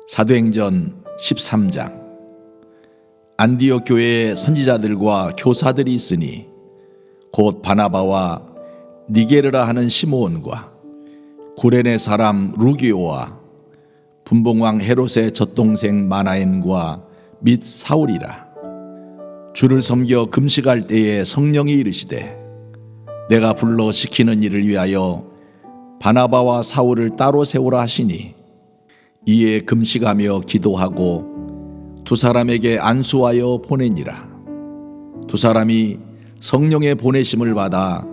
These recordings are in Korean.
사도행전 13장. 안디옥 교회에 선지자들과 교사들이 있으니 곧 바나바와 니게르라 하는 시므온과 구레네 사람 루기오와 분봉왕 헤롯의 젖동생 마나엔과 및 사울이라. 주를 섬겨 금식할 때에 성령이 이르시되 내가 불러 시키는 일을 위하여 바나바와 사울을 따로 세우라 하시니 이에 금식하며 기도하고 두 사람에게 안수하여 보내니라. 두 사람이 성령의 보내심을 받아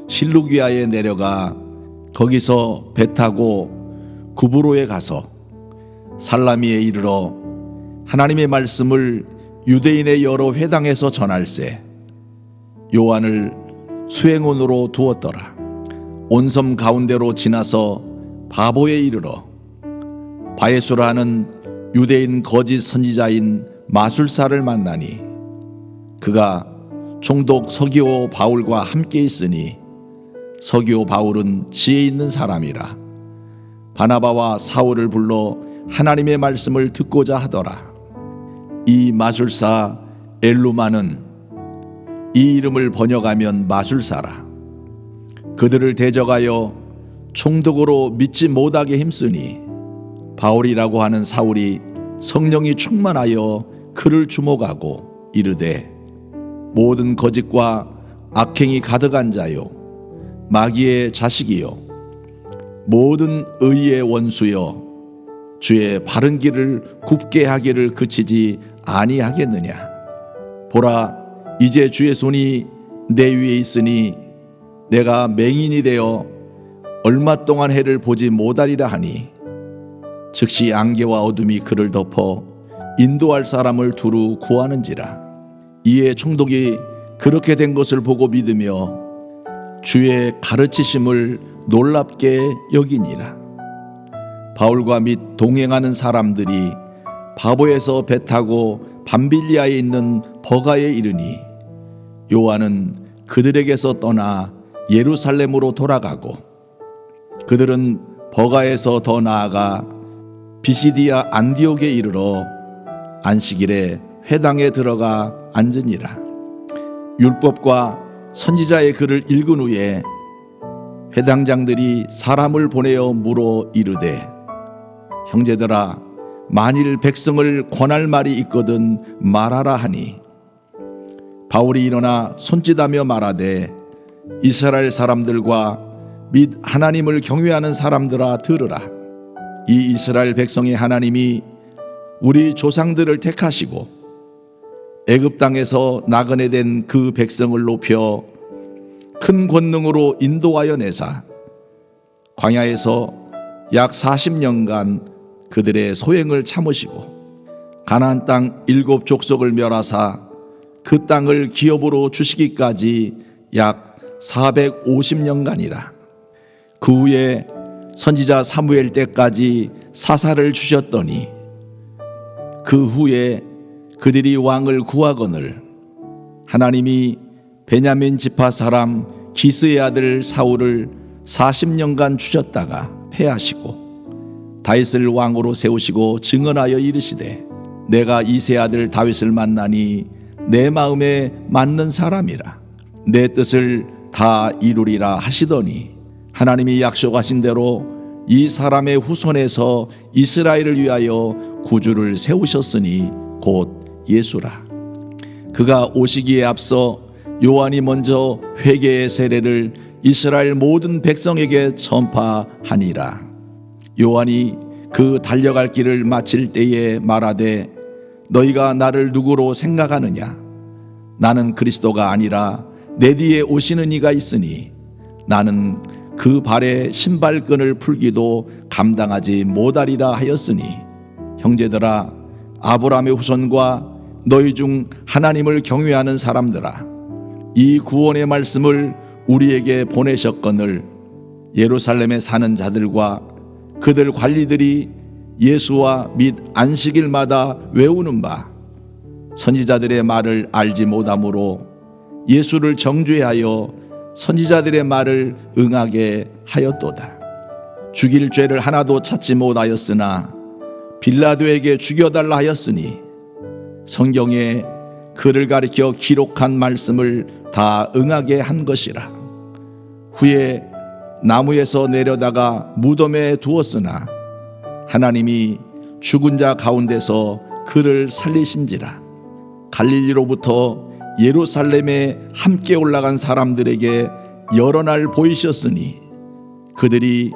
실루기아에 내려가 거기서 배 타고 구브로에 가서 살라미에 이르러 하나님의 말씀을 유대인의 여러 회당에서 전할세 요한을 수행원으로 두었더라. 온 섬 가운데로 지나서 바보에 이르러 바예수라 하는 유대인 거짓 선지자인 마술사를 만나니 그가 총독 서기오 바울과 함께 있으니 서기오 바울은 지혜 있는 사람이라. 바나바와 사울을 불러 하나님의 말씀을 듣고자 하더라. 이 마술사 엘루마는 이 이름을 번역하면 마술사라. 그들을 대적하여 총독으로 믿지 못하게 힘쓰니 바울이라고 하는 사울이 성령이 충만하여 그를 주목하고 이르되 모든 거짓과 악행이 가득한 자요 마귀의 자식이요 모든 의의 원수여 주의 바른 길을 굽게 하기를 그치지 아니하겠느냐. 보라, 이제 주의 손이 내 위에 있으니 내가 맹인이 되어 얼마 동안 해를 보지 못하리라 하니 즉시 안개와 어둠이 그를 덮어 인도할 사람을 두루 구하는지라. 이에 총독이 그렇게 된 것을 보고 믿으며 주의 가르치심을 놀랍게 여기니라. 바울과 및 동행하는 사람들이 바보에서 배 타고 밤빌리아에 있는 버가에 이르니 요한은 그들에게서 떠나 예루살렘으로 돌아가고 그들은 버가에서 더 나아가 비시디아 안디옥에 이르러 안식일에 회당에 들어가 앉으니라. 율법과 선지자의 글을 읽은 후에 회당장들이 사람을 보내어 물어 이르되 형제들아 만일 백성을 권할 말이 있거든 말하라 하니 바울이 일어나 손짓하며 말하되 이스라엘 사람들과 및 하나님을 경외하는 사람들아 들으라. 이 이스라엘 백성의 하나님이 우리 조상들을 택하시고 애굽 땅에서 나그네 된 그 백성을 높여 큰 권능으로 인도하여 내사 광야에서 약 40년간 그들의 소행을 참으시고 가나안 땅 7 족속을 멸하사 그 땅을 기업으로 주시기까지 약 450년간이라. 그 후에 선지자 사무엘 때까지 사사를 주셨더니 그 후에 그들이 왕을 구하거늘 하나님이 베냐민 지파 사람 기스의 아들 사울을 40년간 주셨다가 패하시고 다윗을 왕으로 세우시고 증언하여 이르시되 내가 이새 아들 다윗을 만나니 내 마음에 맞는 사람이라 내 뜻을 다 이루리라 하시더니 하나님이 약속하신 대로 이 사람의 후손에서 이스라엘을 위하여 구주를 세우셨으니 곧 예수라. 그가 오시기에 앞서 요한이 먼저 회개의 세례를 이스라엘 모든 백성에게 전파하니라. 요한이 그 달려갈 길을 마칠 때에 말하되 너희가 나를 누구로 생각하느냐. 나는 그리스도가 아니라 내 뒤에 오시는 이가 있으니 나는 그 발에 신발끈을 풀기도 감당하지 못하리라 하였으니 형제들아 아브라함의 후손과 너희 중 하나님을 경외하는 사람들아 이 구원의 말씀을 우리에게 보내셨거늘 예루살렘에 사는 자들과 그들 관리들이 예수와 및 안식일마다 외우는 바 선지자들의 말을 알지 못하므로 예수를 정죄하여 선지자들의 말을 응하게 하였도다. 죽일 죄를 하나도 찾지 못하였으나 빌라도에게 죽여달라 하였으니 성경에 그를 가리켜 기록한 말씀을 다 응하게 한 것이라. 후에 나무에서 내려다가 무덤에 두었으나 하나님이 죽은 자 가운데서 그를 살리신지라. 갈릴리로부터 예루살렘에 함께 올라간 사람들에게 여러 날 보이셨으니 그들이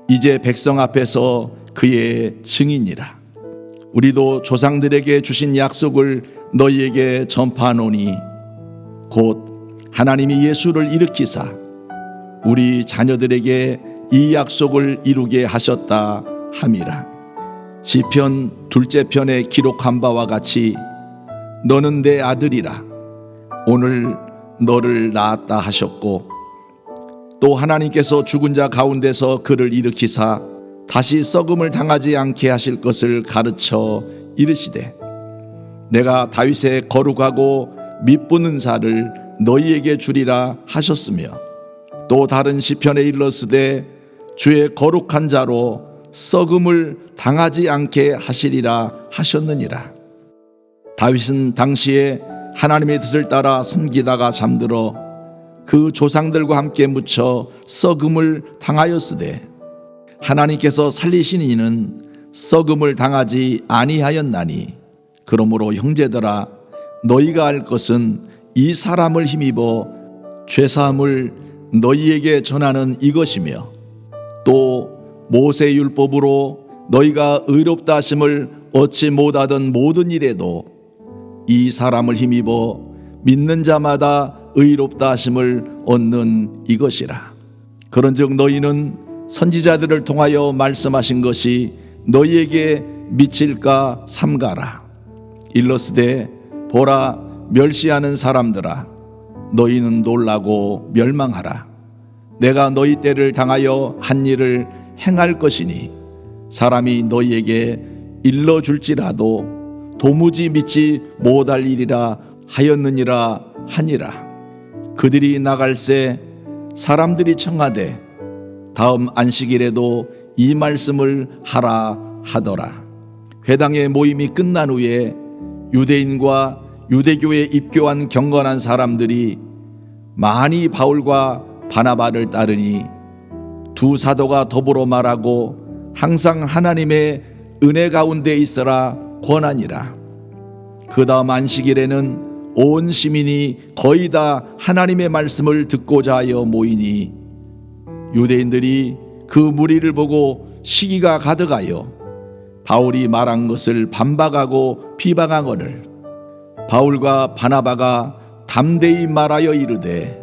이제 백성 앞에서 그의 증인이라. 우리도 조상들에게 주신 약속을 너희에게 전파하노니 곧 하나님이 예수를 일으키사 우리 자녀들에게 이 약속을 이루게 하셨다 함이라. 시편 2째 편에 기록한 바와 같이 너는 내 아들이라 오늘 너를 낳았다 하셨고, 또 하나님께서 죽은 자 가운데서 그를 일으키사 다시 썩음을 당하지 않게 하실 것을 가르쳐 이르시되 내가 다윗의 거룩하고 미쁜 살을 너희에게 주리라 하셨으며, 또 다른 시편에 일렀으되 주의 거룩한 자로 썩음을 당하지 않게 하시리라 하셨느니라. 다윗은 당시에 하나님의 뜻을 따라 섬기다가 잠들어 그 조상들과 함께 묻혀 썩음을 당하였으되 하나님께서 살리신 이는 썩음을 당하지 아니하였나니, 그러므로 형제들아 너희가 알 것은 이 사람을 힘입어 죄사함을 너희에게 전하는 이것이며, 또 모세 율법으로 너희가 의롭다 하심을 얻지 못하던 모든 일에도 이 사람을 힘입어 믿는 자마다 의롭다 하심을 얻는 이것이라. 그런즉 너희는 선지자들을 통하여 말씀하신 것이 너희에게 미칠까 삼가라. 일러스되 보라, 멸시하는 사람들아 너희는 놀라고 멸망하라. 내가 너희 때를 당하여 한 일을 행할 것이니 사람이 너희에게 일러줄지라도 도무지 믿지 못할 일이라 하였느니라 하니라. 그들이 나갈새 사람들이 청하되 다음 안식일에도 이 말씀을 하라 하더라. 회당의 모임이 끝난 후에 유대인과 유대교에 입교한 경건한 사람들이 많이 바울과 바나바를 따르니 두 사도가 더불어 말하고 항상 하나님의 은혜 가운데 있어라 권하니라. 그 다음 안식일에는 온 시민이 거의 다 하나님의 말씀을 듣고자 하여 모이니 유대인들이 그 무리를 보고 시기가 가득하여 바울이 말한 것을 반박하고 비방하거늘 바울과 바나바가 담대히 말하여 이르되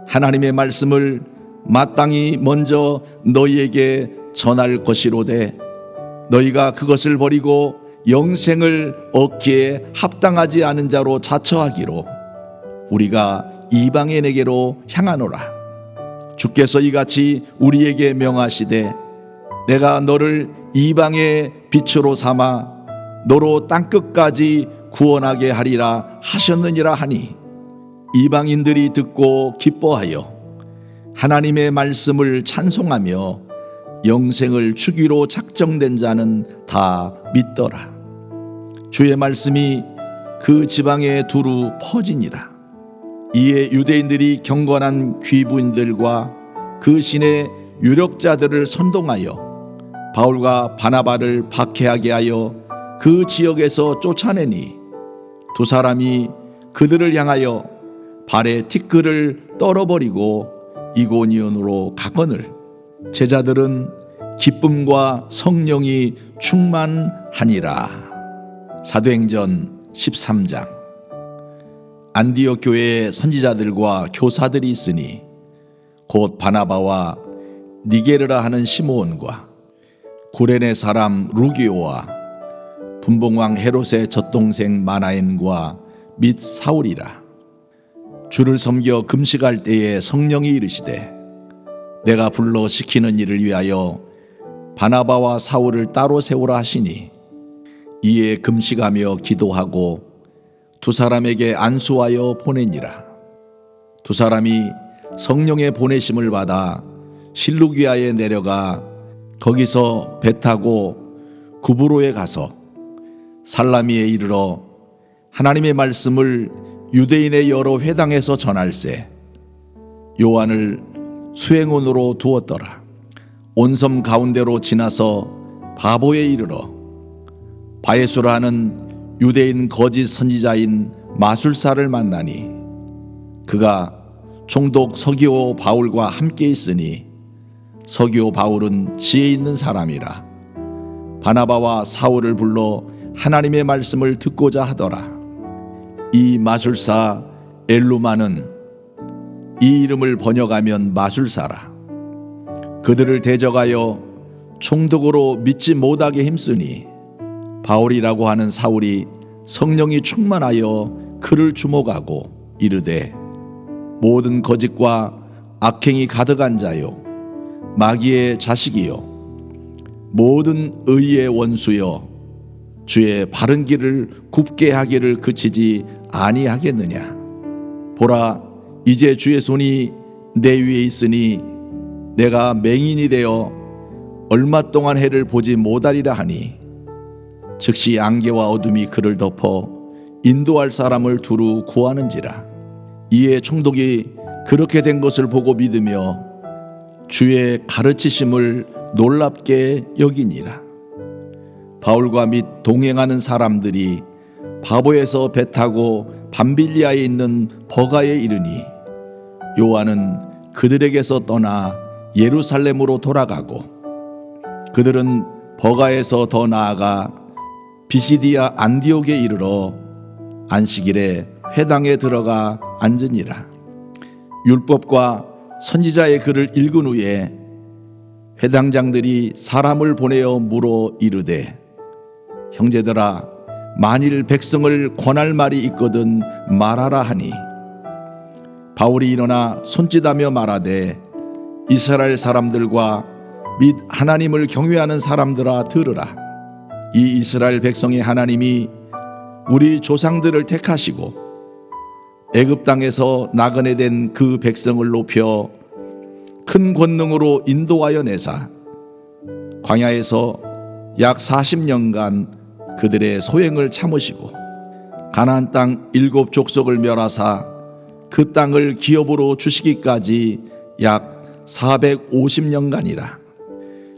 하나님의 말씀을 마땅히 먼저 너희에게 전할 것이로되 너희가 그것을 버리고 영생을 얻기에 합당하지 않은 자로 자처하기로 우리가 이방인에게로 향하노라. 주께서 이같이 우리에게 명하시되 내가 너를 이방의 빛으로 삼아 너로 땅끝까지 구원하게 하리라 하셨느니라 하니, 이방인들이 듣고 기뻐하여 하나님의 말씀을 찬송하며 영생을 주기로 작정된 자는 다 믿더라. 주의 말씀이 그 지방에 두루 퍼지니라. 이에 유대인들이 경건한 귀부인들과 그 신의 유력자들을 선동하여 바울과 바나바를 박해하게 하여 그 지역에서 쫓아내니 두 사람이 그들을 향하여 발에 티끌을 떨어버리고 이고니온으로 가거늘 제자들은 기쁨과 성령이 충만하니라. 사도행전 13장. 안디옥 교회에 선지자들과 교사들이 있으니 곧 바나바와 니게르라 하는 시므온과 구레네 사람 루기오와 분봉왕 헤롯의 젖동생 마나엔과 및 사울이라. 주를 섬겨 금식할 때에 성령이 이르시되 내가 불러 시키는 일을 위하여 바나바와 사울을 따로 세우라 하시니, 이에 금식하며 기도하고 두 사람에게 안수하여 보내니라. 두 사람이 성령의 보내심을 받아 실루기아에 내려가 거기서 배 타고 구브로에 가서 살라미에 이르러 하나님의 말씀을 유대인의 여러 회당에서 전할세 요한을 수행원으로 두었더라. 온 섬 가운데로 지나서 바보에 이르러 바에수라 하는 유대인 거짓 선지자인 마술사를 만나니 그가 총독 서기오 바울과 함께 있으니 서기오 바울은 지혜 있는 사람이라. 바나바와 사울을 불러 하나님의 말씀을 듣고자 하더라. 이 마술사 엘루마는 이 이름을 번역하면 마술사라. 그들을 대적하여 총독으로 믿지 못하게 힘쓰니 바울이라고 하는 사울이 성령이 충만하여 그를 주목하고 이르되 모든 거짓과 악행이 가득한 자요 마귀의 자식이요 모든 의의 원수여 주의 바른 길을 굽게 하기를 그치지 아니하겠느냐. 보라 이제 주의 손이 내 위에 있으니 내가 맹인이 되어 얼마 동안 해를 보지 못하리라 하니 즉시 안개와 어둠이 그를 덮어 인도할 사람을 두루 구하는지라. 이에 총독이 그렇게 된 것을 보고 믿으며 주의 가르치심을 놀랍게 여기니라. 바울과 및 동행하는 사람들이 바보에서 배 타고 밤빌리아에 있는 버가에 이르니 요한은 그들에게서 떠나 예루살렘으로 돌아가고 그들은 버가에서 더 나아가 비시디아 안디옥에 이르러 안식일에 회당에 들어가 앉으니라. 율법과 선지자의 글을 읽은 후에 회당장들이 사람을 보내어 물어 이르되 형제들아 만일 백성을 권할 말이 있거든 말하라 하니 바울이 일어나 손짓하며 말하되 이스라엘 사람들과 및 하나님을 경외하는 사람들아 들으라. 이 이스라엘 백성의 하나님이 우리 조상들을 택하시고 애굽 땅에서 나그네 된 그 백성을 높여 큰 권능으로 인도하여 내사 광야에서 약 40년간 그들의 소행을 참으시고 가나안 땅 7 족속을 멸하사 그 땅을 기업으로 주시기까지 약 450년간이라.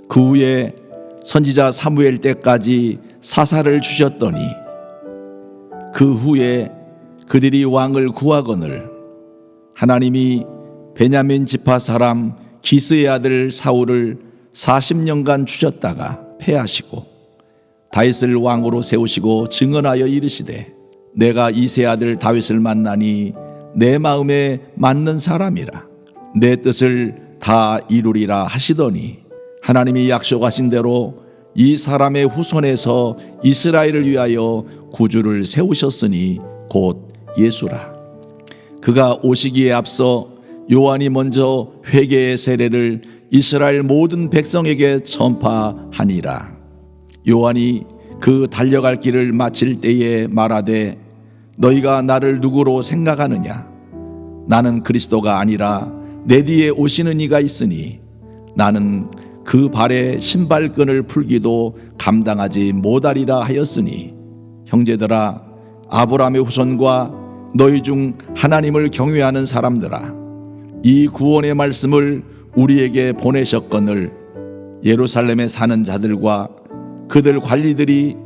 그 후에 선지자 사무엘 때까지 사사를 주셨더니 그 후에 그들이 왕을 구하거늘 하나님이 베냐민 지파 사람 기스의 아들 사울을 40년간 주셨다가 패하시고 다윗을 왕으로 세우시고 증언하여 이르시되 내가 이새 아들 다윗을 만나니 내 마음에 맞는 사람이라 내 뜻을 다 이루리라 하시더니 하나님이 약속하신 대로 이 사람의 후손에서 이스라엘을 위하여 구주를 세우셨으니 곧 예수라. 그가 오시기에 앞서 요한이 먼저 회개의 세례를 이스라엘 모든 백성에게 전파하니라. 요한이 그 달려갈 길을 마칠 때에 말하되 너희가 나를 누구로 생각하느냐. 나는 그리스도가 아니라 내 뒤에 오시는 이가 있으니 나는 그 발의 신발끈을 풀기도 감당하지 못하리라 하였으니 형제들아 아브라함의 후손과 너희 중 하나님을 경외하는 사람들아 이 구원의 말씀을 우리에게 보내셨거늘 예루살렘에 사는 자들과 그들 관리들이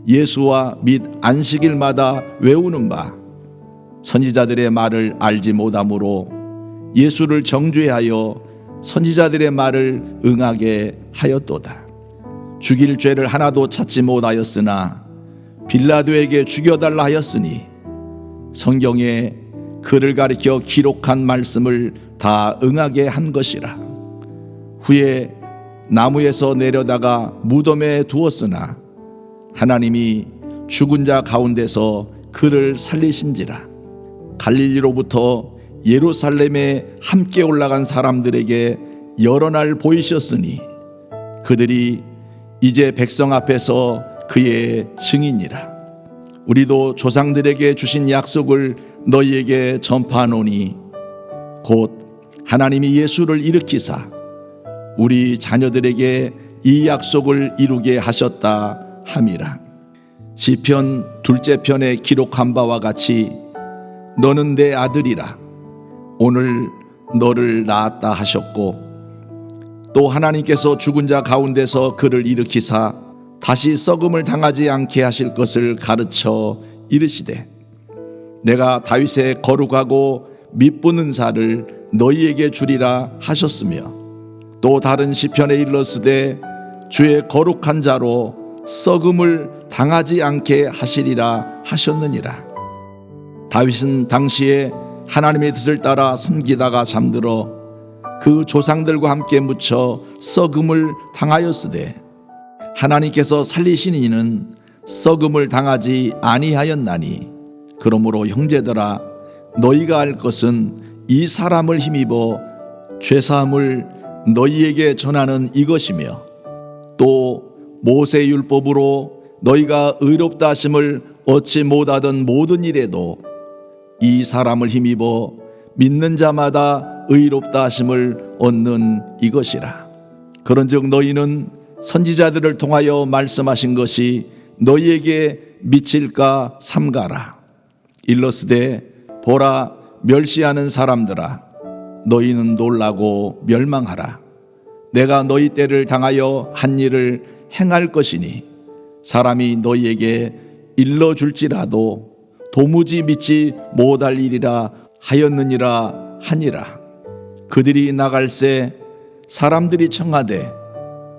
예수와 및 안식일마다 외우는 바 선지자들의 말을 알지 못하므로 예수를 정죄하여 선지자들의 말을 응하게 하였도다. 죽일 죄를 하나도 찾지 못하였으나 빌라도에게 죽여달라 하였으니 성경에 그를 가리켜 기록한 말씀을 다 응하게 한 것이라. 후에 나무에서 내려다가 무덤에 두었으나 하나님이 죽은 자 가운데서 그를 살리신지라. 갈릴리로부터 예루살렘에 함께 올라간 사람들에게 여러 날 보이셨으니 그들이 이제 백성 앞에서 그의 증인이라. 우리도 조상들에게 주신 약속을 너희에게 전파하노니 곧 하나님이 예수를 일으키사 우리 자녀들에게 이 약속을 이루게 하셨다 함이라. 시편 둘째 편에 기록한 바와 같이 너는 내 아들이라 오늘 너를 낳았다 하셨고, 또 하나님께서 죽은 자 가운데서 그를 일으키사 다시 썩음을 당하지 않게 하실 것을 가르쳐 이르시되 내가 다윗의 거룩하고 미쁘는 살을 너희에게 주리라 하셨으며, 또 다른 시편에 일렀으되 주의 거룩한 자로 썩음을 당하지 않게 하시리라 하셨느니라. 다윗은 당시에 하나님의 뜻을 따라 섬기다가 잠들어 그 조상들과 함께 묻혀 썩음을 당하였으되 하나님께서 살리신 이는 썩음을 당하지 아니하였나니, 그러므로 형제들아 너희가 알 것은 이 사람을 힘입어 죄사함을 너희에게 전하는 이것이며, 또 모세의 율법으로 너희가 의롭다 하심을 얻지 못하던 모든 일에도 이 사람을 힘입어 믿는 자마다 의롭다 하심을 얻는 이것이라. 그런즉 너희는 선지자들을 통하여 말씀하신 것이 너희에게 미칠까 삼가라. 일러스되 보라, 멸시하는 사람들아 너희는 놀라고 멸망하라. 내가 너희 때를 당하여 한 일을 행할 것이니 사람이 너희에게 일러줄지라도 도무지 믿지 못할 일이라 하였느니라 하니라. 그들이 나갈새 사람들이 청하되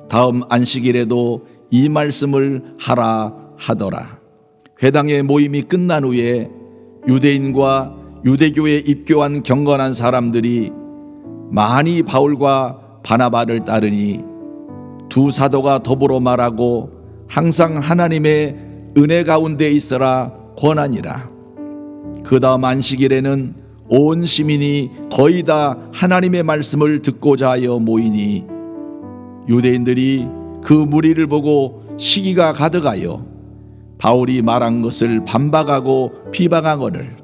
다음 안식일에도 이 말씀을 하라 하더라. 회당의 모임이 끝난 후에 유대인과 유대교에 입교한 경건한 사람들이 많이 바울과 바나바를 따르니 두 사도가 더불어 말하고 항상 하나님의 은혜 가운데 있으라 권하니라. 그 다음 안식일에는 온 시민이 거의 다 하나님의 말씀을 듣고자 하여 모이니 유대인들이 그 무리를 보고 시기가 가득하여 바울이 말한 것을 반박하고 비방하거늘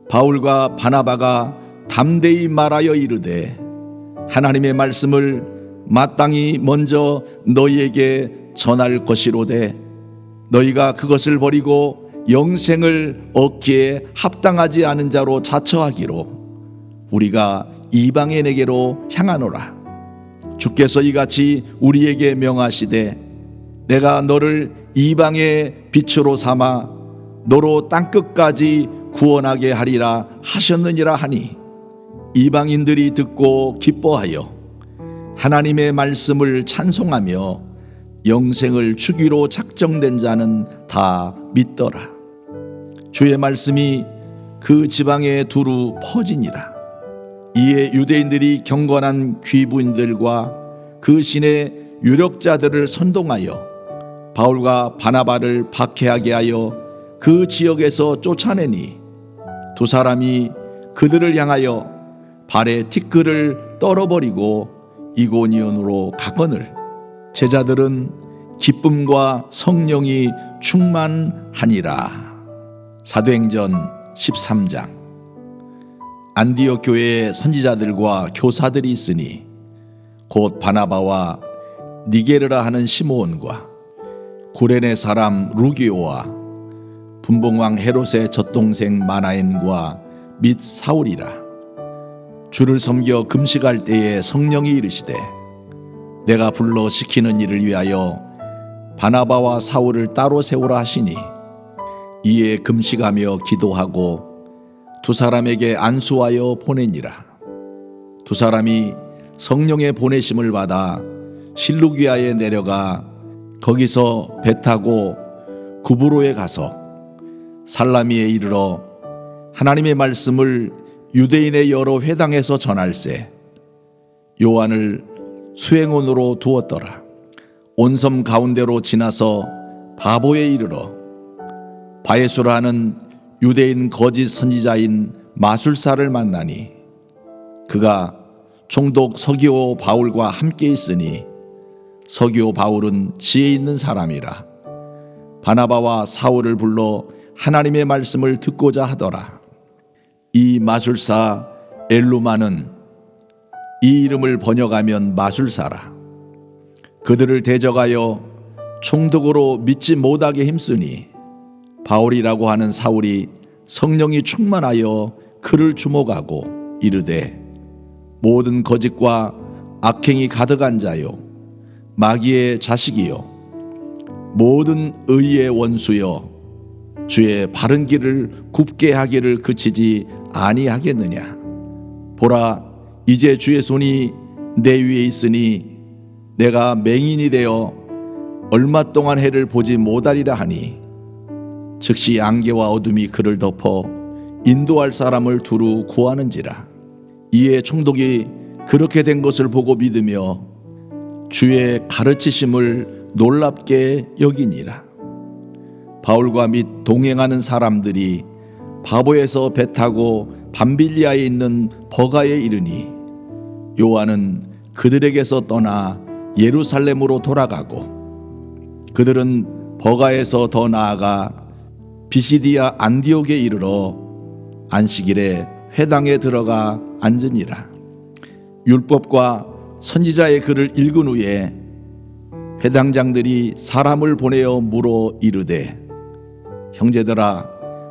바울과 바나바가 담대히 말하여 이르되 하나님의 말씀을 마땅히 먼저 너희에게 전할 것이로되 너희가 그것을 버리고 영생을 얻기에 합당하지 않은 자로 자처하기로 우리가 이방인에게로 향하노라. 주께서 이같이 우리에게 명하시되 내가 너를 이방의 빛으로 삼아 너로 땅끝까지 구원하게 하리라 하셨느니라 하니 이방인들이 듣고 기뻐하여 하나님의 말씀을 찬송하며 영생을 주기로 작정된 자는 다 믿더라. 주의 말씀이 그 지방에 두루 퍼지니라. 이에 유대인들이 경건한 귀부인들과 그 신의 유력자들을 선동하여 바울과 바나바를 박해하게 하여 그 지역에서 쫓아내니 두 사람이 그들을 향하여 발에 티끌을 떨어버리고 이고니온으로 가거늘 제자들은 기쁨과 성령이 충만하니라. 사도행전 13장. 안디옥 교회에 선지자들과 교사들이 있으니 곧 바나바와 니게르라 하는 시므온과 구레네 사람 루기오와 분봉왕 헤롯의 젖동생 마나엔과 및 사울이라. 주를 섬겨 금식할 때에 성령이 이르시되 내가 불러 시키는 일을 위하여 바나바와 사울을 따로 세우라 하시니 이에 금식하며 기도하고 두 사람에게 안수하여 보내니라. 두 사람이 성령의 보내심을 받아 실루기아에 내려가 거기서 배 타고 구브로에 가서 살라미에 이르러 하나님의 말씀을 유대인의 여러 회당에서 전할세 요한을 수행원으로 두었더라. 온 섬 가운데로 지나서 바보에 이르러 바에수라 하는 유대인 거짓 선지자인 마술사를 만나니 그가 총독 서기오 바울과 함께 있으니 서기오 바울은 지혜 있는 사람이라. 바나바와 사울을 불러 하나님의 말씀을 듣고자 하더라. 이 마술사 엘루마는 이 이름을 번역하면 마술사라. 그들을 대적하여 총독으로 믿지 못하게 힘쓰니 바울이라고 하는 사울이 성령이 충만하여 그를 주목하고 이르되 모든 거짓과 악행이 가득한 자요 마귀의 자식이요 모든 의의 원수여 주의 바른 길을 굽게 하기를 그치지 아니하겠느냐. 보라, 이제 주의 손이 내 위에 있으니 내가 맹인이 되어 얼마 동안 해를 보지 못하리라 하니 즉시 안개와 어둠이 그를 덮어 인도할 사람을 두루 구하는지라. 이에 총독이 그렇게 된 것을 보고 믿으며 주의 가르치심을 놀랍게 여기니라. 바울과 및 동행하는 사람들이 바보에서 배 타고 밤빌리아에 있는 버가에 이르니 요한은 그들에게서 떠나 예루살렘으로 돌아가고 그들은 버가에서 더 나아가 비시디아 안디옥에 이르러 안식일에 회당에 들어가 앉으니라. 율법과 선지자의 글을 읽은 후에 회당장들이 사람을 보내어 물어 이르되 형제들아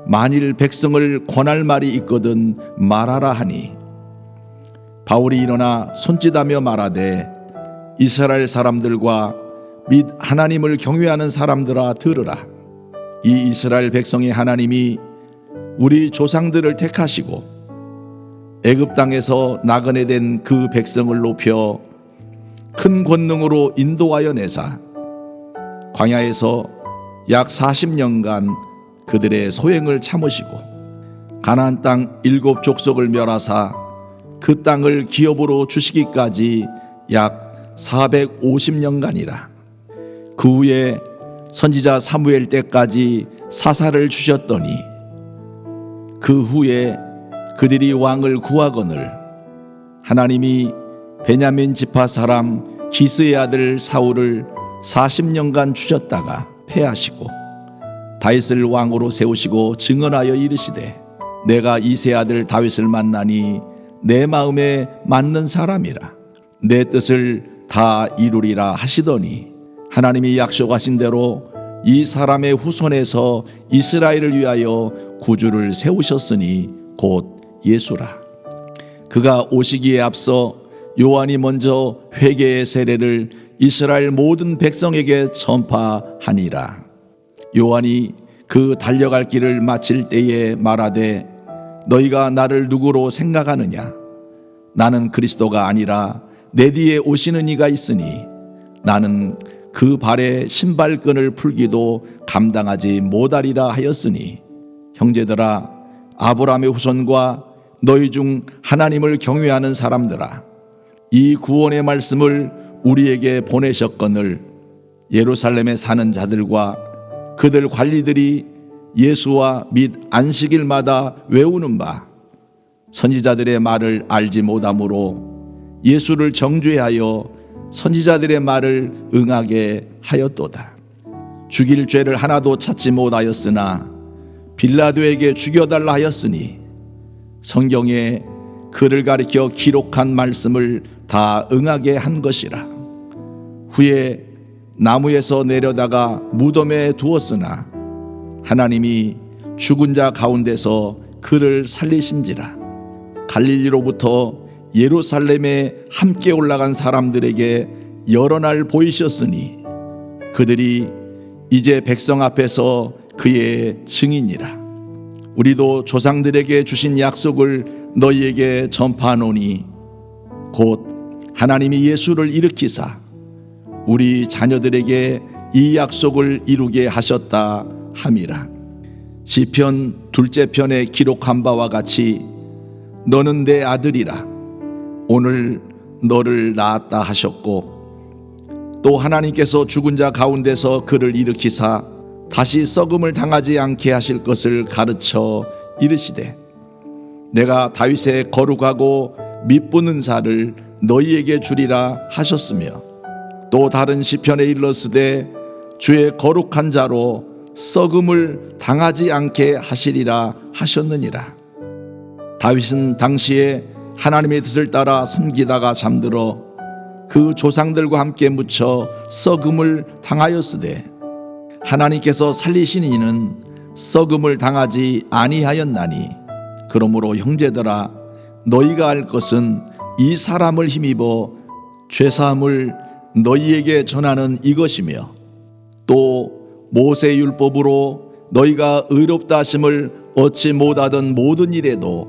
만일 백성을 권할 말이 있거든 말하라 하니 바울이 일어나 손짓하며 말하되 이스라엘 사람들과 및 하나님을 경외하는 사람들아 들으라. 이 이스라엘 백성의 하나님이 우리 조상들을 택하시고 애굽 땅에서 나그네 된 그 백성을 높여 큰 권능으로 인도하여 내사 광야에서 약 40년간 그들의 소행을 참으시고 가나안 땅 7 족속을 멸하사 그 땅을 기업으로 주시기까지 약 450년간이라. 그 후에 선지자 사무엘 때까지 사사를 주셨더니 그 후에 그들이 왕을 구하거늘 하나님이 베냐민 지파 사람 기스의 아들 사울을 40년간 주셨다가 패하시고 다윗을 왕으로 세우시고 증언하여 이르시되 내가 이새 아들 다윗을 만나니 내 마음에 맞는 사람이라 내 뜻을 다 이루리라 하시더니 하나님이 약속하신 대로 이 사람의 후손에서 이스라엘을 위하여 구주를 세우셨으니 곧 예수라. 그가 오시기에 앞서 요한이 먼저 회개의 세례를 이스라엘 모든 백성에게 전파하니라. 요한이 그 달려갈 길을 마칠 때에 말하되 너희가 나를 누구로 생각하느냐? 나는 그리스도가 아니라 내 뒤에 오시는 이가 있으니 나는 그 발에 신발끈을 풀기도 감당하지 못하리라 하였으니 형제들아 아브라함의 후손과 너희 중 하나님을 경외하는 사람들아 이 구원의 말씀을 우리에게 보내셨거늘 예루살렘에 사는 자들과 그들 관리들이 예수와 및 안식일마다 외우는 바 선지자들의 말을 알지 못하므로 예수를 정죄하여 선지자들의 말을 응하게 하였도다. 죽일 죄를 하나도 찾지 못하였으나 빌라도에게 죽여달라 하였으니 성경에 그를 가리켜 기록한 말씀을 다 응하게 한 것이라. 후에 나무에서 내려다가 무덤에 두었으나 하나님이 죽은 자 가운데서 그를 살리신지라. 갈릴리로부터 예루살렘에 함께 올라간 사람들에게 여러 날 보이셨으니 그들이 이제 백성 앞에서 그의 증인이라. 우리도 조상들에게 주신 약속을 너희에게 전파하노니 곧 하나님이 예수를 일으키사 우리 자녀들에게 이 약속을 이루게 하셨다 함이라. 시편 2째 편에 기록한 바와 같이 너는 내 아들이라 오늘 너를 낳았다 하셨고 또 하나님께서 죽은 자 가운데서 그를 일으키사 다시 썩음을 당하지 않게 하실 것을 가르쳐 이르시되 내가 다윗의 거룩하고 미쁜 은사를 너희에게 주리라 하셨으며 또 다른 시편에 일렀으되 주의 거룩한 자로 썩음을 당하지 않게 하시리라 하셨느니라. 다윗은 당시에 하나님의 뜻을 따라 섬기다가 잠들어 그 조상들과 함께 묻혀 썩음을 당하였으되 하나님께서 살리신 이는 썩음을 당하지 아니하였나니 그러므로 형제들아 너희가 알 것은 이 사람을 힘입어 죄사함을 너희에게 전하는 이것이며 또 모세 율법으로 너희가 의롭다 하심을 얻지 못하던 모든 일에도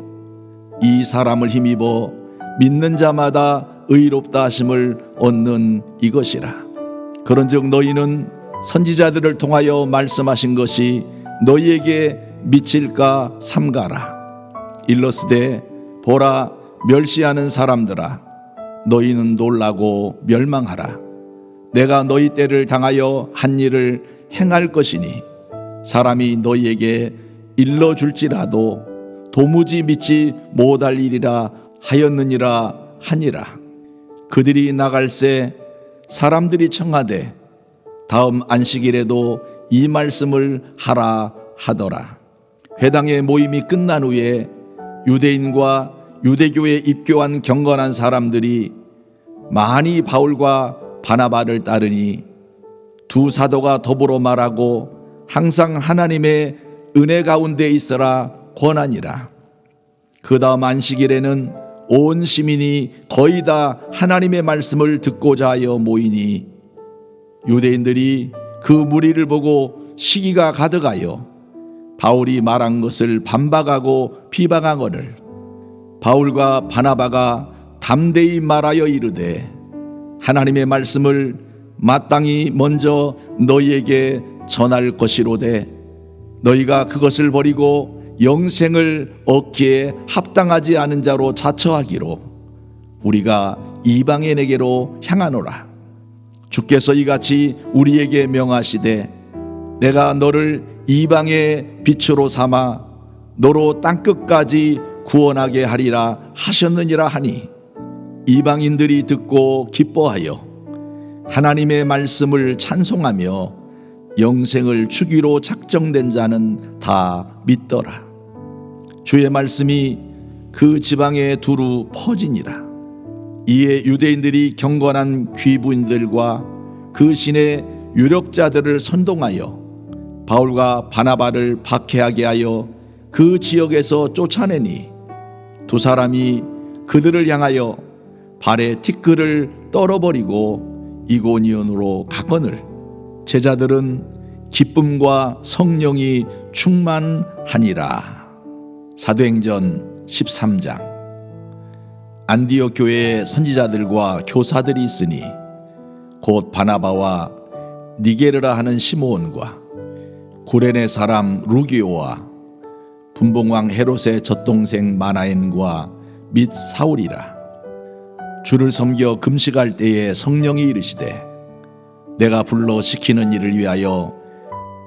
이 사람을 힘입어 믿는 자마다 의롭다 하심을 얻는 이것이라. 그런즉 너희는 선지자들을 통하여 말씀하신 것이 너희에게 미칠까 삼가라. 일러스되 보라 멸시하는 사람들아 너희는 놀라고 멸망하라. 내가 너희 때를 당하여 한 일을 행할 것이니 사람이 너희에게 일러줄지라도 도무지 믿지 못할 일이라 하였느니라 하니라. 그들이 나갈새 사람들이 청하되 다음 안식일에도 이 말씀을 하라 하더라. 회당의 모임이 끝난 후에 유대인과 유대교에 입교한 경건한 사람들이 많이 바울과 바나바를 따르니 두 사도가 더불어 말하고 항상 하나님의 은혜 가운데 있어라 권하니라. 그 다음 안식일에는 온 시민이 거의 다 하나님의 말씀을 듣고자 하여 모이니 유대인들이 그 무리를 보고 시기가 가득하여 바울이 말한 것을 반박하고 비방하거늘 바울과 바나바가 담대히 말하여 이르되 하나님의 말씀을 마땅히 먼저 너희에게 전할 것이로되 너희가 그것을 버리고 영생을 얻기에 합당하지 않은 자로 자처하기로 우리가 이방인에게로 향하노라. 주께서 이같이 우리에게 명하시되 내가 너를 이방의 빛으로 삼아 너로 땅끝까지 구원하게 하리라 하셨느니라 하니 이방인들이 듣고 기뻐하여 하나님의 말씀을 찬송하며 영생을 주기로 작정된 자는 다 믿더라. 주의 말씀이 그 지방에 두루 퍼지니라. 이에 유대인들이 경건한 귀부인들과 그 신의 유력자들을 선동하여 바울과 바나바를 박해하게 하여 그 지역에서 쫓아내니 두 사람이 그들을 향하여 발에 티끌을 떨어버리고 이고니온으로 가거늘 제자들은 기쁨과 성령이 충만하니라. 사도행전 13장. 안디옥 교회에 선지자들과 교사들이 있으니 곧 바나바와 니게르라 하는 시므온과 구레네 사람 루기오와 분봉왕 헤롯의 젖동생 마나엔과 및 사울이라. 주를 섬겨 금식할 때에 성령이 이르시되 내가 불러 시키는 일을 위하여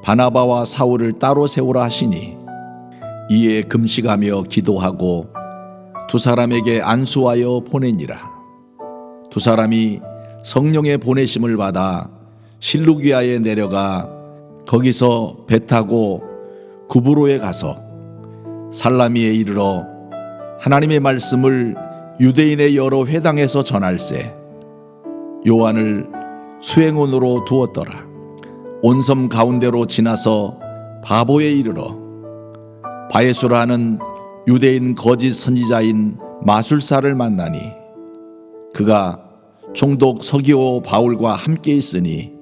바나바와 사울을 따로 세우라 하시니 이에 금식하며 기도하고 두 사람에게 안수하여 보내니라. 두 사람이 성령의 보내심을 받아 실루기아에 내려가 거기서 배 타고 구브로에 가서 살라미에 이르러 하나님의 말씀을 유대인의 여러 회당에서 전할세 요한을 수행원으로 두었더라. 온 섬 가운데로 지나서 바보에 이르러 바에수라 하는 유대인 거짓 선지자인 마술사를 만나니 그가 총독 서기오 바울과 함께 있으니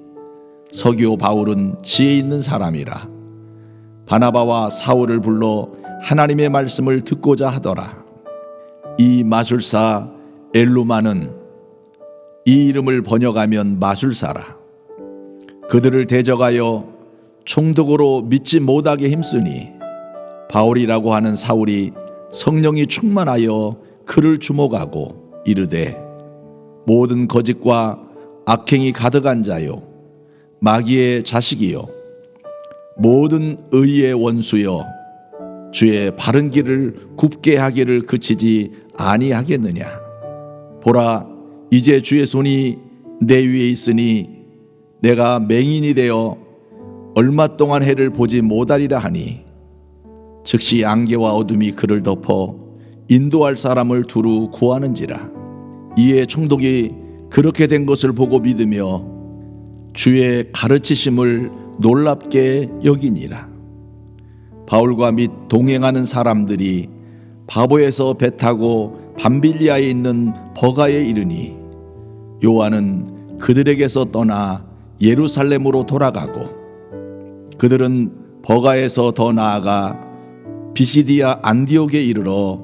서기오 바울은 지혜 있는 사람이라. 바나바와 사울을 불러 하나님의 말씀을 듣고자 하더라. 이 마술사 엘루마는 이 이름을 번역하면 마술사라. 그들을 대적하여 총독으로 믿지 못하게 힘쓰니 바울이라고 하는 사울이 성령이 충만하여 그를 주목하고 이르되 모든 거짓과 악행이 가득한 자요 마귀의 자식이요 모든 의의 원수여 주의 바른 길을 굽게 하기를 그치지 아니하겠느냐. 보라 이제 주의 손이 내 위에 있으니 내가 맹인이 되어 얼마 동안 해를 보지 못하리라 하니 즉시 안개와 어둠이 그를 덮어 인도할 사람을 두루 구하는지라. 이에 총독이 그렇게 된 것을 보고 믿으며 주의 가르치심을 놀랍게 여기니라. 바울과 및 동행하는 사람들이 바보에서 배 타고 밤빌리아에 있는 버가에 이르니 요한은 그들에게서 떠나 예루살렘으로 돌아가고 그들은 버가에서 더 나아가 비시디아 안디옥에 이르러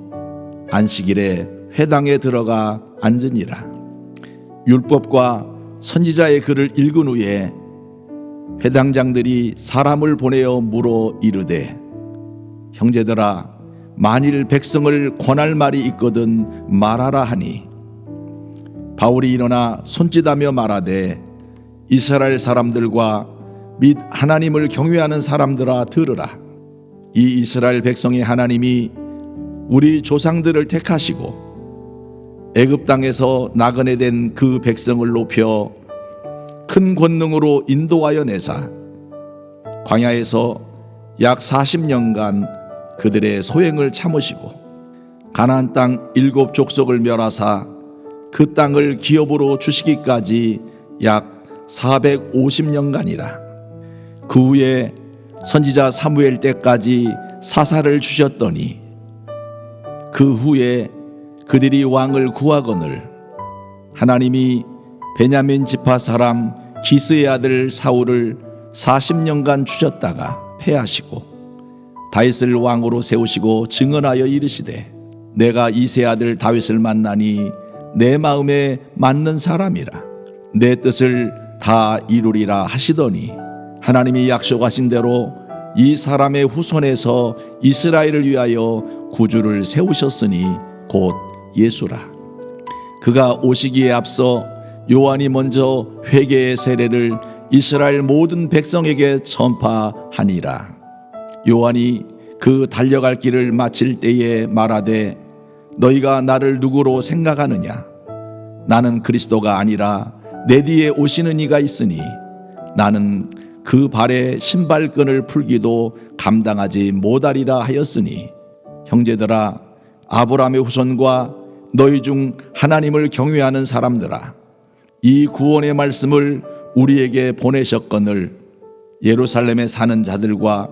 안식일에 회당에 들어가 앉으니라. 율법과 선지자의 글을 읽은 후에 회당장들이 사람을 보내어 물어 이르되 형제들아 만일 백성을 권할 말이 있거든 말하라 하니 바울이 일어나 손짓하며 말하되 이스라엘 사람들과 및 하나님을 경외하는 사람들아 들으라. 이 이스라엘 백성의 하나님이 우리 조상들을 택하시고 애굽 땅에서 나그네 된 그 백성을 높여 큰 권능으로 인도하여 내사 광야에서 약 40년간 그들의 소행을 참으시고 가나안 땅 7 족속을 멸하사 그 땅을 기업으로 주시기까지 약 450년간이라. 그 후에 선지자 사무엘 때까지 사사를 주셨더니 그 후에 그들이 왕을 구하거늘 하나님이 베냐민 지파 사람 기스의 아들 사울을 40년간 주셨다가 패하시고 다윗을 왕으로 세우시고 증언하여 이르시되 내가 이새 아들 다윗을 만나니 내 마음에 맞는 사람이라 내 뜻을 다 이루리라 하시더니 하나님이 약속하신 대로 이 사람의 후손에서 이스라엘을 위하여 구주를 세우셨으니 곧 예수라. 그가 오시기에 앞서 요한이 먼저 회개의 세례를 이스라엘 모든 백성에게 전파하니라. 요한이 그 달려갈 길을 마칠 때에 말하되 너희가 나를 누구로 생각하느냐? 나는 그리스도가 아니라 내 뒤에 오시는 이가 있으니 나는 그 발에 신발끈을 풀기도 감당하지 못하리라 하였으니 형제들아 아브라함의 후손과 너희 중 하나님을 경외하는 사람들아 이 구원의 말씀을 우리에게 보내셨거늘 예루살렘에 사는 자들과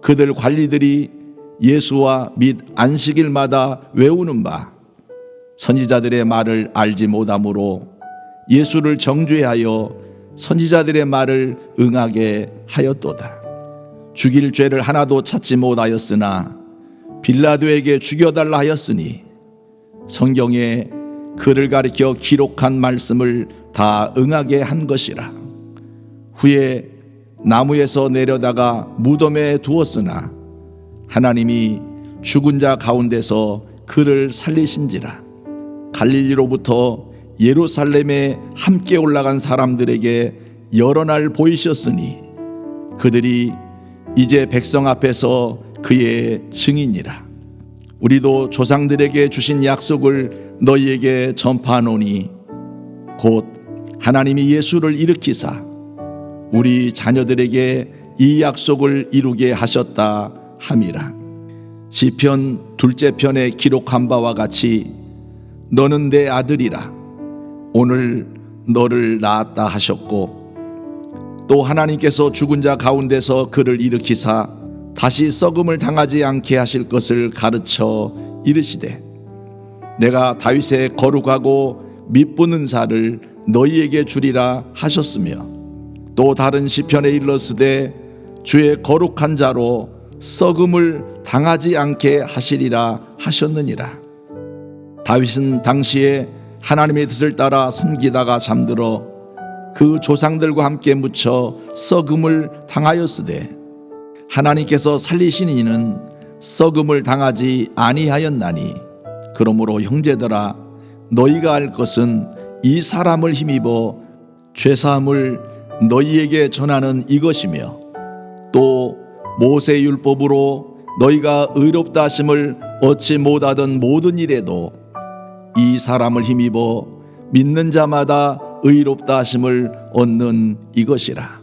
그들 관리들이 예수와 및 안식일마다 외우는 바 선지자들의 말을 알지 못하므로 예수를 정죄하여 선지자들의 말을 응하게 하였도다. 죽일 죄를 하나도 찾지 못하였으나 빌라도에게 죽여달라 하였으니 성경에 그를 가리켜 기록한 말씀을 다 응하게 한 것이라. 후에 나무에서 내려다가 무덤에 두었으나 하나님이 죽은 자 가운데서 그를 살리신지라. 갈릴리로부터 예루살렘에 함께 올라간 사람들에게 여러 날 보이셨으니 그들이 이제 백성 앞에서 그의 증인이라. 우리도 조상들에게 주신 약속을 너희에게 전파하노니 곧 하나님이 예수를 일으키사 우리 자녀들에게 이 약속을 이루게 하셨다 함이라. 시편 2째 편에 기록한 바와 같이 너는 내 아들이라 오늘 너를 낳았다 하셨고 또 하나님께서 죽은 자 가운데서 그를 일으키사 다시 썩음을 당하지 않게 하실 것을 가르쳐 이르시되 내가 다윗의 거룩하고 미쁘는 살을 너희에게 주리라 하셨으며 또 다른 시편에 일렀으되 주의 거룩한 자로 썩음을 당하지 않게 하시리라 하셨느니라. 다윗은 당시에 하나님의 뜻을 따라 섬기다가 잠들어 그 조상들과 함께 묻혀 썩음을 당하였으되 하나님께서 살리신 이는 썩음을 당하지 아니하였나니 그러므로 형제들아 너희가 알 것은 이 사람을 힘입어 죄사함을 너희에게 전하는 이것이며 또 모세 율법으로 너희가 의롭다 하심을 얻지 못하던 모든 일에도 이 사람을 힘입어 믿는 자마다 의롭다 하심을 얻는 이것이라.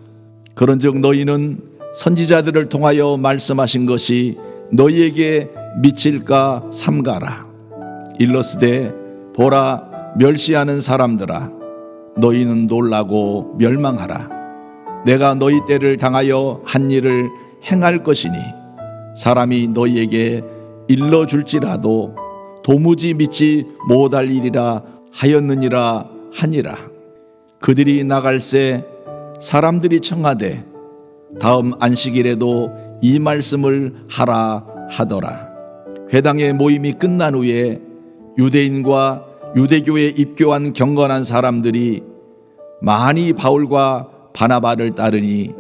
그런즉 너희는 선지자들을 통하여 말씀하신 것이 너희에게 미칠까 삼가라. 일러스되 보라 멸시하는 사람들아 너희는 놀라고 멸망하라. 내가 너희 때를 당하여 한 일을 행할 것이니 사람이 너희에게 일러줄지라도 도무지 믿지 못할 일이라 하였느니라 하니라. 그들이 나갈새 사람들이 청하되 다음 안식일에도 이 말씀을 하라 하더라. 회당의 모임이 끝난 후에 유대인과 유대교에 입교한 경건한 사람들이 많이 바울과 바나바를 따르니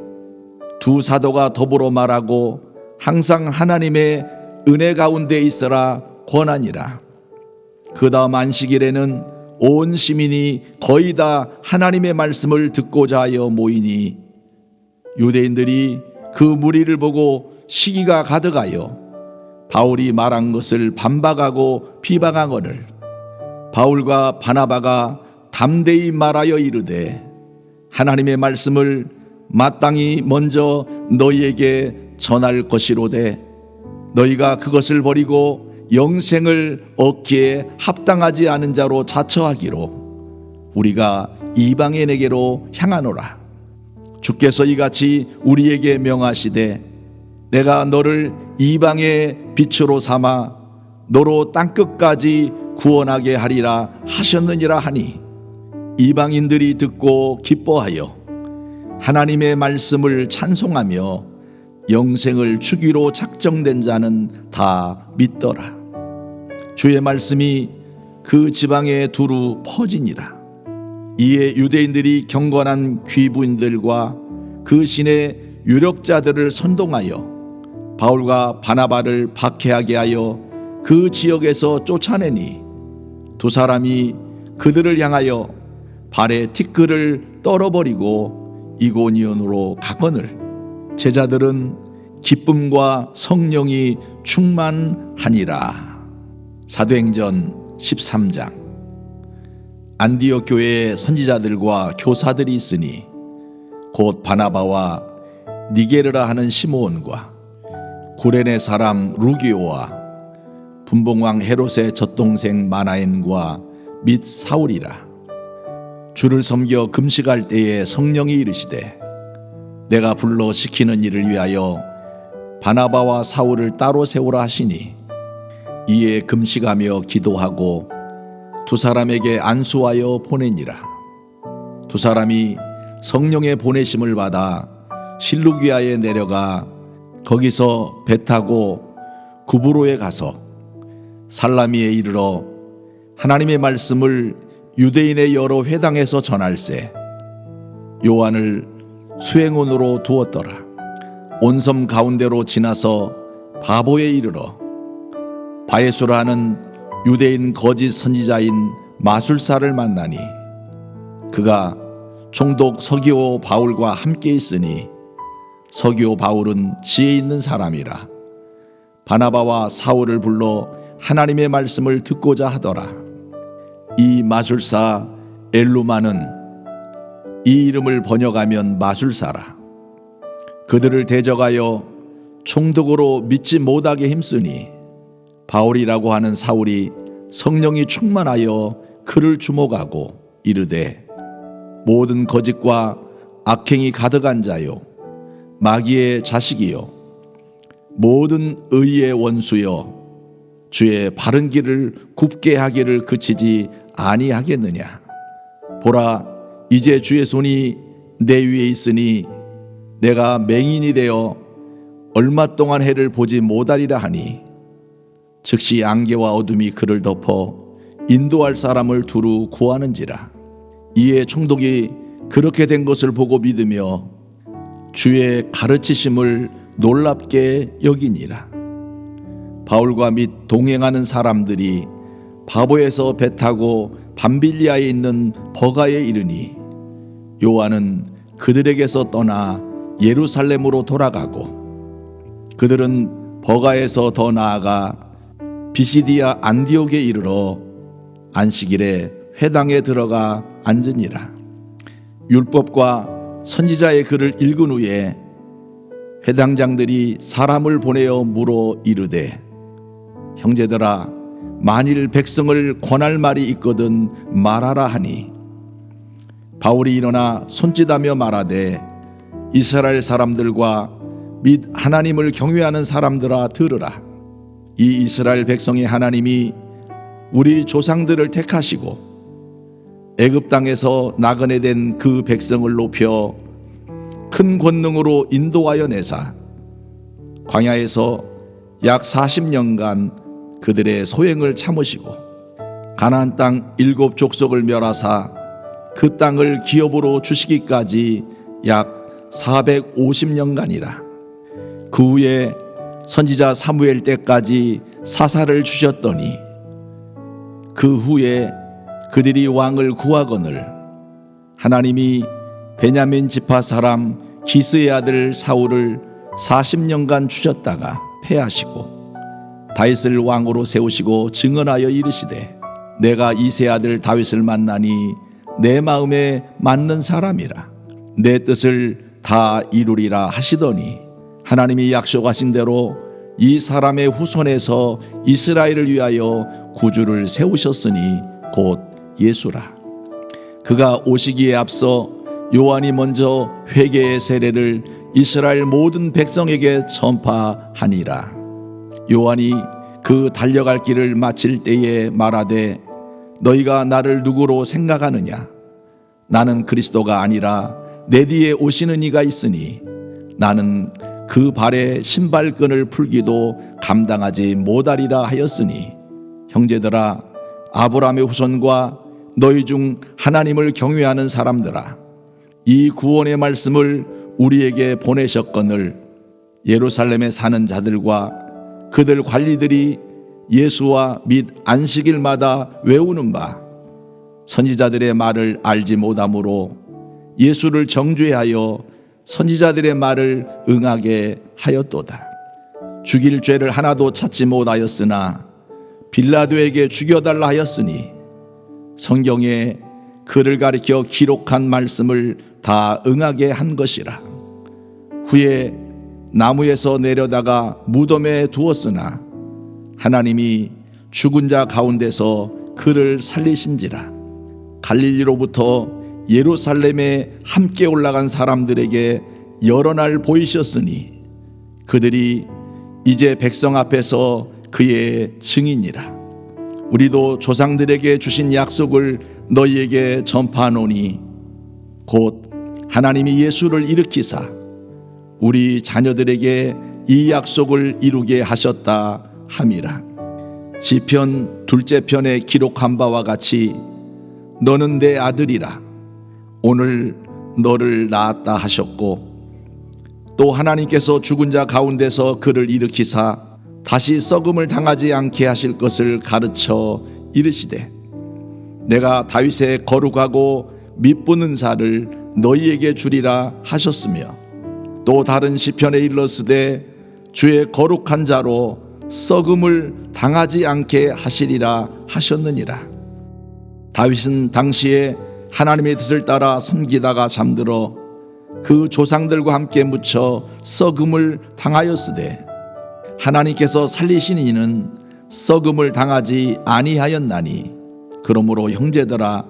두 사도가 더불어 말하고 항상 하나님의 은혜 가운데 있어라 권하니라. 그 다음 안식일에는 온 시민이 거의 다 하나님의 말씀을 듣고자 하여 모이니 유대인들이 그 무리를 보고 시기가 가득하여 바울이 말한 것을 반박하고 비방하거늘 바울과 바나바가 담대히 말하여 이르되 하나님의 말씀을 마땅히 먼저 너희에게 전할 것이로되 너희가 그것을 버리고 영생을 얻기에 합당하지 않은 자로 자처하기로 우리가 이방인에게로 향하노라. 주께서 이같이 우리에게 명하시되 내가 너를 이방의 빛으로 삼아 너로 땅끝까지 구원하게 하리라 하셨느니라 하니 이방인들이 듣고 기뻐하여 하나님의 말씀을 찬송하며 영생을 주기로 작정된 자는 다 믿더라. 주의 말씀이 그 지방에 두루 퍼지니라. 이에 유대인들이 경건한 귀부인들과 그 신의 유력자들을 선동하여 바울과 바나바를 박해하게 하여 그 지역에서 쫓아내니 두 사람이 그들을 향하여 발에 티끌을 떨어버리고 이고니온으로 가거늘 제자들은 기쁨과 성령이 충만하니라. 사도행전 13장. 안디옥 교회에 선지자들과 교사들이 있으니 곧 바나바와 니게르라 하는 시므온과 구레네 사람 루기오와 분봉왕 헤롯의 젖동생 마나엔과 및 사울이라. 주를 섬겨 금식할 때에 성령이 이르시되 내가 불러 시키는 일을 위하여 바나바와 사울을 따로 세우라 하시니 이에 금식하며 기도하고 두 사람에게 안수하여 보내니라. 두 사람이 성령의 보내심을 받아 실루기아에 내려가 거기서 배 타고 구브로에 가서 살라미에 이르러 하나님의 말씀을 유대인의 여러 회당에서 전할세 요한을 수행원으로 두었더라. 온 섬 가운데로 지나서 바보에 이르러 바에수라 하는 유대인 거짓 선지자인 마술사를 만나니 그가 총독 서기오 바울과 함께 있으니 서기오 바울은 지혜 있는 사람이라. 바나바와 사울을 불러 하나님의 말씀을 듣고자 하더라. 이 마술사 엘루마는 이 이름을 번역하면 마술사라. 그들을 대적하여 총독으로 믿지 못하게 힘쓰니 바울이라고 하는 사울이 성령이 충만하여 그를 주목하고 이르되 모든 거짓과 악행이 가득한 자요 마귀의 자식이요 모든 의의 원수여 주의 바른 길을 굽게 하기를 그치지 아니하겠느냐. 보라 이제 주의 손이 내 위에 있으니 내가 맹인이 되어 얼마 동안 해를 보지 못하리라 하니 즉시 안개와 어둠이 그를 덮어 인도할 사람을 두루 구하는지라. 이에 총독이 그렇게 된 것을 보고 믿으며 주의 가르치심을 놀랍게 여기니라. 바울과 및 동행하는 사람들이 바보에서 배 타고 밤빌리아에 있는 버가에 이르니 요한은 그들에게서 떠나 예루살렘으로 돌아가고 그들은 버가에서 더 나아가 비시디아 안디옥에 이르러 안식일에 회당에 들어가 앉으니라. 율법과 선지자의 글을 읽은 후에 회당장들이 사람을 보내어 물어 이르되 형제들아 만일 백성을 권할 말이 있거든 말하라 하니 바울이 일어나 손짓하며 말하되 이스라엘 사람들과 및 하나님을 경외하는 사람들아 들으라. 이 이스라엘 백성의 하나님이 우리 조상들을 택하시고 애굽 땅에서 나그네 된 그 백성을 높여 큰 권능으로 인도하여 내사 광야에서 약 40년간 그들의 소행을 참으시고 가나안 땅 7 족속을 멸하사 그 땅을 기업으로 주시기까지 약 450년간이라. 그 후에 선지자 사무엘 때까지 사사를 주셨더니 그 후에 그들이 왕을 구하거늘 하나님이 베냐민 지파 사람 기스의 아들 사울을 40년간 주셨다가 패하시고 다윗을 왕으로 세우시고 증언하여 이르시되 내가 이새 아들 다윗을 만나니 내 마음에 맞는 사람이라 내 뜻을 다 이루리라 하시더니 하나님이 약속하신 대로 이 사람의 후손에서 이스라엘을 위하여 구주를 세우셨으니 곧 예수라. 그가 오시기에 앞서 요한이 먼저 회개의 세례를 이스라엘 모든 백성에게 전파하니라. 요한이 그 달려갈 길을 마칠 때에 말하되 너희가 나를 누구로 생각하느냐? 나는 그리스도가 아니라 내 뒤에 오시는 이가 있으니 나는 그 발에 신발끈을 풀기도 감당하지 못하리라 하였으니 형제들아 아브라함의 후손과 너희 중 하나님을 경외하는 사람들아 이 구원의 말씀을 우리에게 보내셨거늘 예루살렘에 사는 자들과 그들 관리들이 예수와 및 안식일마다 외우는 바 선지자들의 말을 알지 못하므로 예수를 정죄하여 선지자들의 말을 응하게 하였도다. 죽일 죄를 하나도 찾지 못하였으나 빌라도에게 죽여달라 하였으니 성경에 그를 가리켜 기록한 말씀을 다 응하게 한 것이라. 후에 나무에서 내려다가 무덤에 두었으나 하나님이 죽은 자 가운데서 그를 살리신지라. 갈릴리로부터 예루살렘에 함께 올라간 사람들에게 여러 날 보이셨으니 그들이 이제 백성 앞에서 그의 증인이라. 우리도 조상들에게 주신 약속을 너희에게 전파하노니 곧 하나님이 예수를 일으키사 우리 자녀들에게 이 약속을 이루게 하셨다 함이라. 시편 2째 편에 기록한 바와 같이 너는 내 아들이라 오늘 너를 낳았다 하셨고 또 하나님께서 죽은 자 가운데서 그를 일으키사 다시 썩음을 당하지 않게 하실 것을 가르쳐 이르시되 내가 다윗의 거룩하고 미쁜 은사를 너희에게 주리라 하셨으며 또 다른 시편에 일렀으되 주의 거룩한 자로 썩음을 당하지 않게 하시리라 하셨느니라. 다윗은 당시에 하나님의 뜻을 따라 섬기다가 잠들어 그 조상들과 함께 묻혀 썩음을 당하였으되 하나님께서 살리신 이는 썩음을 당하지 아니하였나니 그러므로 형제들아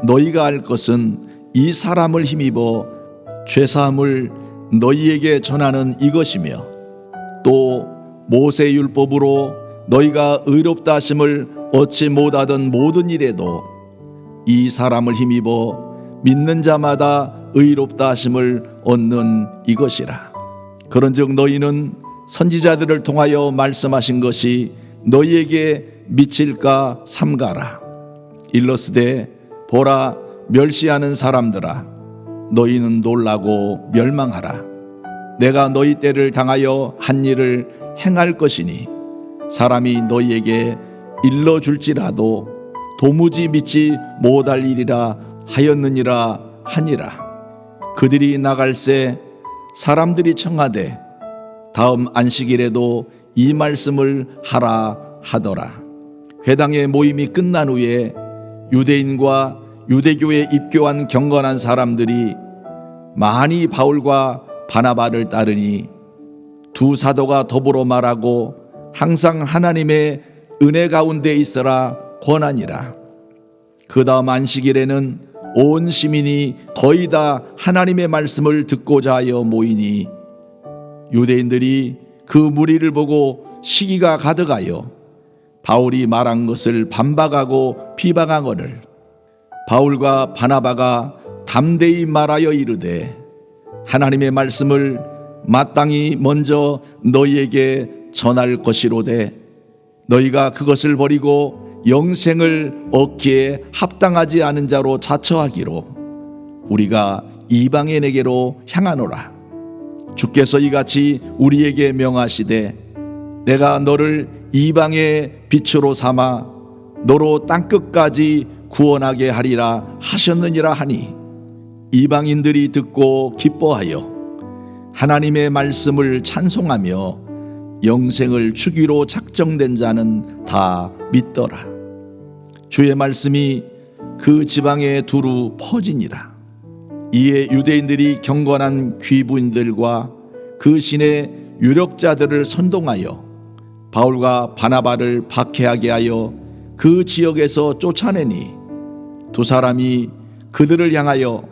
너희가 알 것은 이 사람을 힘입어 죄사함을 너희에게 전하는 이것이며 또 모세 율법으로 너희가 의롭다 하심을 얻지 못하던 모든 일에도 이 사람을 힘입어 믿는 자마다 의롭다 하심을 얻는 이것이라. 그런즉 너희는 선지자들을 통하여 말씀하신 것이 너희에게 미칠까 삼가라. 일러스되 보라 멸시하는 사람들아 너희는 놀라고 멸망하라. 내가 너희 때를 당하여 한 일을 행할 것이니 사람이 너희에게 일러줄지라도 도무지 믿지 못할 일이라 하였느니라 하니라. 그들이 나갈새 사람들이 청하되 다음 안식일에도 이 말씀을 하라 하더라. 회당의 모임이 끝난 후에 유대인과 유대교에 입교한 경건한 사람들이 많이 바울과 바나바를 따르니 두 사도가 더불어 말하고 항상 하나님의 은혜 가운데 있어라 권하니라. 그 다음 안식일에는 온 시민이 거의 다 하나님의 말씀을 듣고자 하여 모이니 유대인들이 그 무리를 보고 시기가 가득하여 바울이 말한 것을 반박하고 비방하거늘 바울과 바나바가 담대히 말하여 이르되 하나님의 말씀을 마땅히 먼저 너희에게 전할 것이로되 너희가 그것을 버리고 영생을 얻기에 합당하지 않은 자로 자처하기로 우리가 이방인에게로 향하노라. 주께서 이같이 우리에게 명하시되 내가 너를 이방의 빛으로 삼아 너로 땅끝까지 구원하게 하리라 하셨느니라 하니 이방인들이 듣고 기뻐하여 하나님의 말씀을 찬송하며 영생을 주기로 작정된 자는 다 믿더라. 주의 말씀이 그 지방에 두루 퍼지니라. 이에 유대인들이 경건한 귀부인들과 그 신의 유력자들을 선동하여 바울과 바나바를 박해하게 하여 그 지역에서 쫓아내니 두 사람이 그들을 향하여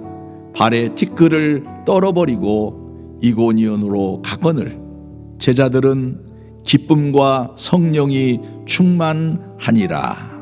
발에 티끌을 떨어버리고 이고니온으로 가거늘 제자들은 기쁨과 성령이 충만하니라.